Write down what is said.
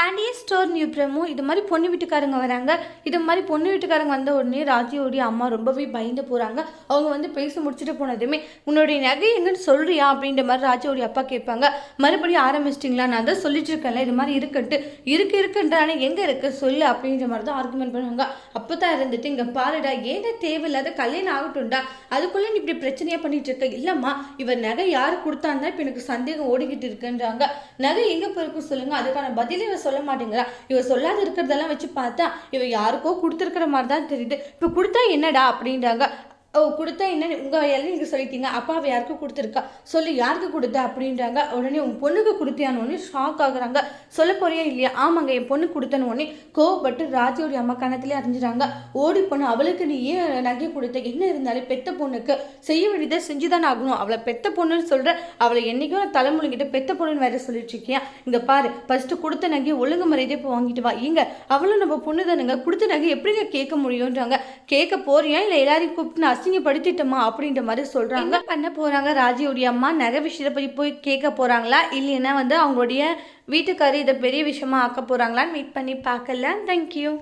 ஃபேண்டிய store new promo இது மாதிரி பொண்ணு வீட்டுக்காரங்க வராங்க. இது மாதிரி பொண்ணு வீட்டுக்காரங்க வந்த உடனே ராஜியோடைய அம்மா ரொம்பவே பயந்து போகிறாங்க. அவங்க வந்து பேசி முடிச்சுட்டு போனதுமே உன்னுடைய நகை எங்கன்னு சொல்கிறியா அப்படின்ற மாதிரி ராஜியோடைய அப்பா கேட்பாங்க. மறுபடியும் ஆரம்பிச்சிட்டிங்களா, நான் தான் சொல்லிட்டு இருக்கேன்ல இது மாதிரி இருக்குன்றானே எங்கே இருக்குது சொல்லு அப்படின்ற மாதிரி தான் ஆர்குமெண்ட் பண்ணுவாங்க. அப்போ தான் இருந்துட்டு இங்கே பாருடா, ஏன்னா தேவையில்லாத கல்யாணம் ஆகட்டும்டா, அதுக்குள்ளே நீ இப்படி பிரச்சனையாக பண்ணிட்டு இருக்க. இல்லைம்மா, இவர் நகை யார் கொடுத்தான்னு தான் இப்போ எனக்கு சந்தேகம் ஓடிக்கிட்டு இருக்குன்றாங்க. நகை எங்கே போயிருக்கு சொல்லுங்க, அதுக்கான பதிலே சொல்ல மாட்டேங்கிறா. இவ சொல்லாத இருக்கிறதெல்லாம் வச்சு பார்த்தா இவ யாருக்கோ கொடுத்துருக்கிற மாதிரி தான் தெரியுது. இப்போ கொடுத்தா என்னடா அப்படின்றாங்க. ஓ, கொடுத்தா என்ன உங்கள் எல்லாம் நீங்கள் சொல்லிட்டீங்க, அப்பாவை யாருக்கும் கொடுத்துருக்கா சொல்லி யாருக்கு கொடுத்த அப்படின்றாங்க. உடனே உன் பொண்ணுக்கு கொடுத்தியானோடனே ஷாக் ஆகுறாங்க. சொல்ல போறியா இல்லையா? ஆமாங்க, என் பொண்ணு கொடுத்தனோடனே கோவப்பட்டு ராஜியோடைய அம்மா கணத்திலே அறிஞ்சிட்டாங்க. ஓடி பொண்ணு, அவளுக்கு நீ ஏன் நகை கொடுத்த? என்ன இருந்தாலும் பெத்த பொண்ணுக்கு செய்ய வேண்டியதை செஞ்சுதானே ஆகணும். அவளை பெத்த பொண்ணுன்னு சொல்கிற, அவளை என்றைக்கும் தலைமுழுகிட்ட பெத்த பொண்ணுன்னு வேற சொல்லிட்டு இருக்கியா? இங்கே பாரு, ஃபஸ்ட்டு கொடுத்த நகையை ஒழுங்கு மரியாதை இப்போ வாங்கிட்டு வா. இங்க அவளும் நம்ம பொண்ணு தானுங்க, கொடுத்த நகை எப்படிங்க கேட்க முடியுன்றாங்க. கேட்க போறியா இல்லை எல்லாரையும் கூப்பிட்டு அசிங்கப்படுத்திட்டோமா அப்படின்ற மாதிரி சொல்றாங்க. பண்ண போறாங்க ராஜியோடைய அம்மா? நகை விஷயத்தை பற்றி போய் கேட்க போறாங்களா, இல்லைன்னா வந்து அவங்களுடைய வீட்டுக்காரர் இதை பெரிய விஷயமா ஆக்க போறாங்களான்னு வெயிட் பண்ணி பார்க்கலாம். தேங்க்யூ.